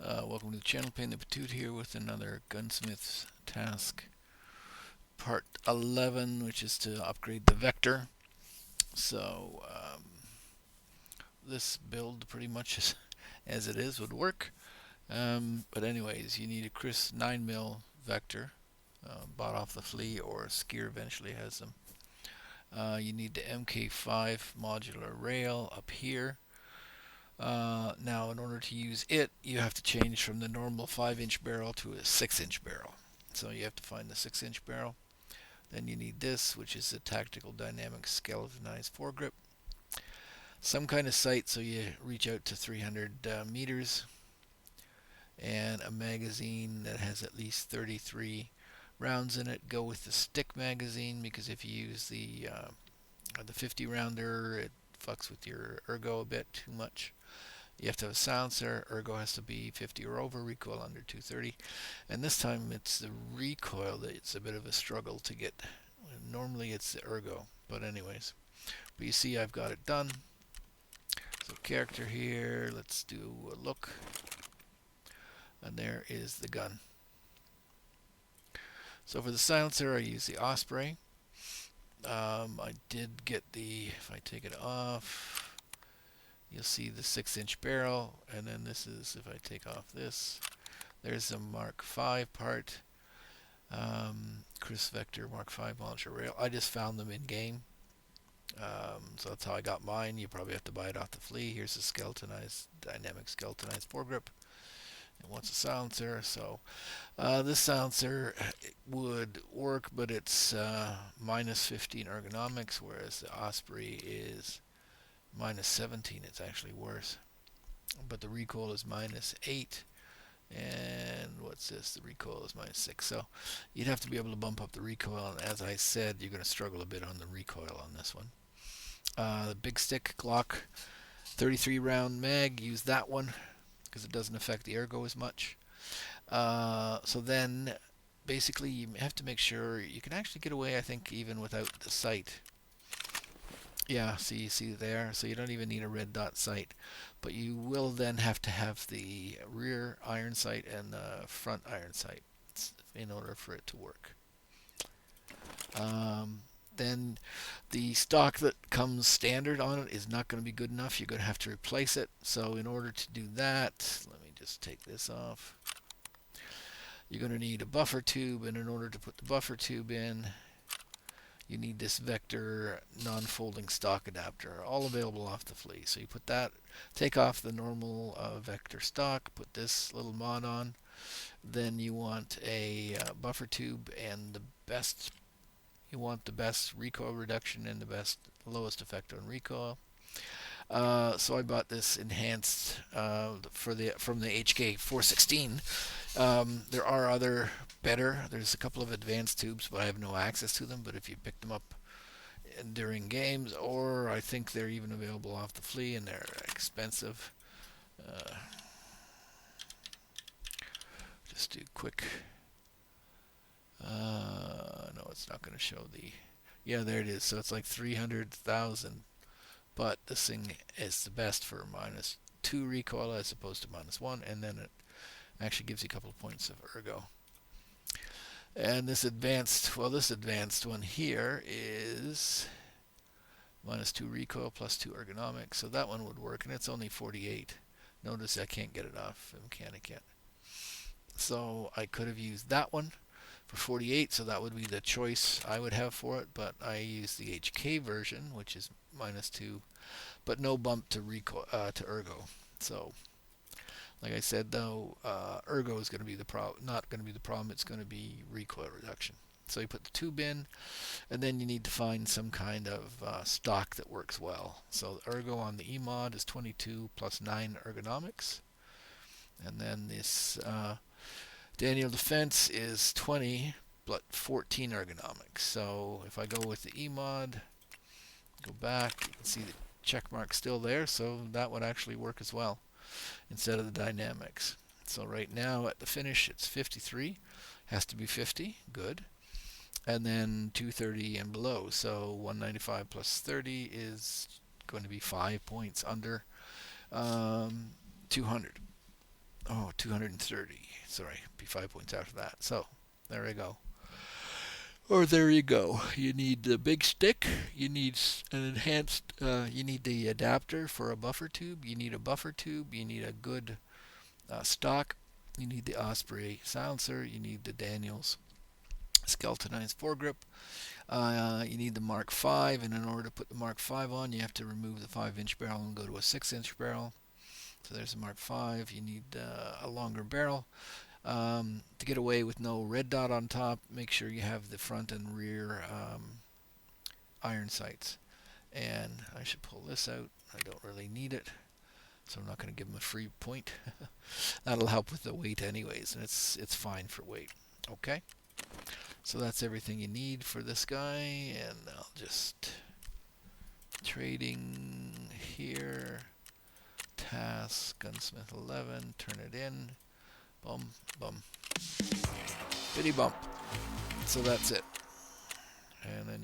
Welcome to the channel. Payne the Patoot here with another Gunsmith task, part 11, which is to upgrade the Vector. So this build pretty much as it is would work. But anyways, you need a Chris 9mm Vector, bought off the flea, or Skier eventually has them. You need the MK5 modular rail up here. Now, in order to use it, you have to change from the normal 5-inch barrel to a 6-inch barrel. So you have to find the 6-inch barrel. Then you need this, which is a tactical dynamic skeletonized foregrip. Some kind of sight, so you reach out to 300 meters. And a magazine that has at least 33 rounds in it. Go with the stick magazine, because if you use the 50 rounder, it fucks with your ergo a bit too much. You have to have a silencer. Ergo has to be 50 or over. Recoil under 230. And this time it's the recoil that's a bit of a struggle to get. Normally it's the ergo. But anyways. But you see I've got it done. So character here. Let's do a look. And there is the gun. So for the silencer I use the Osprey. I did get the, if I take it off, you'll see the 6-inch barrel, and then this is, if I take off this, there's the Mark V part, Chris Vector Mark V modular rail. I just found them in game, so that's how I got mine. You probably have to buy it off the flea. Here's the skeletonized, dynamic skeletonized foregrip. It wants a silencer, so this silencer would work, but it's minus 15 ergonomics, whereas the Osprey is minus 17. It's actually worse. But the recoil is minus 8. And what's this? The recoil is minus 6. So you'd have to be able to bump up the recoil. And as I said, you're going to struggle a bit on the recoil on this one. The big stick Glock 33 round mag, use that one because it doesn't affect the ergo as much. So then basically you have to make sure you can actually get away, I think, even without the sight. Yeah, so you see there, so you don't even need a red dot sight, but you will then have to have the rear iron sight and the front iron sight in order for it to work. Then the stock that comes standard on it is not going to be good enough. You're going to have to replace it. So in order to do that, let me just take this off. You're going to need a buffer tube, and in order to put the buffer tube in, you need this Vector non-folding stock adapter, all available off the flea. So you put that, take off the normal Vector stock, put this little mod on. Then you want a buffer tube and the best. You want the best recoil reduction and the best lowest effect on recoil. So I bought this enhanced from the HK 416. There are other better. There's a couple of advanced tubes, but I have no access to them. But if you pick them up during games, or I think they're even available off the flea, and they're expensive. Just do quick. No, it's not going to show the. Yeah, there it is. So it's like 300,000. But this thing is the best for minus 2 recoil as opposed to minus 1, and then it actually gives you a couple of points of ergo. And this advanced one here is minus 2 recoil plus 2 ergonomics, so that one would work, and it's only 48. Notice I can't get it off the mechanic yet. So I could have used that one for 48, so that would be the choice I would have for it, but I use the HK version, which is minus 2, but no bump to recoil to ergo. So like I said, though, ergo is going to be the problem. Not going to be the problem. It's going to be recoil reduction. So you put the tube in, and then you need to find some kind of stock that works well. So the ergo on the EMOD is 22 plus 9 ergonomics, and then this Daniel Defense is 20 but 14 ergonomics. So if I go with the EMOD, go back, you can see the check mark still there, so that would actually work as well instead of the dynamics. So right now at the finish it's 53, has to be 50, good. And then 230 and below, so 195 plus 30 is going to be 5 points under 200. Oh, 230. Sorry, be 5 points after that. So, there we go. Or there you go. You need the big stick. You need an enhanced. You need the adapter for a buffer tube. You need a buffer tube. You need a good stock. You need the Osprey silencer. You need the Daniels skeletonized foregrip. You need the Mark V, and in order to put the Mark V on, you have to remove the 5-inch barrel and go to a 6-inch barrel. So there's the Mark V. You need a longer barrel. To get away with no red dot on top, make sure you have the front and rear iron sights. And I should pull this out. I don't really need it, so I'm not going to give them a free point. That'll help with the weight anyways, and it's fine for weight. Okay, so that's everything you need for this guy, and I'll just trading here. Task Gunsmith 11. Turn it in. Bum bum. Bitty bump. So that's it.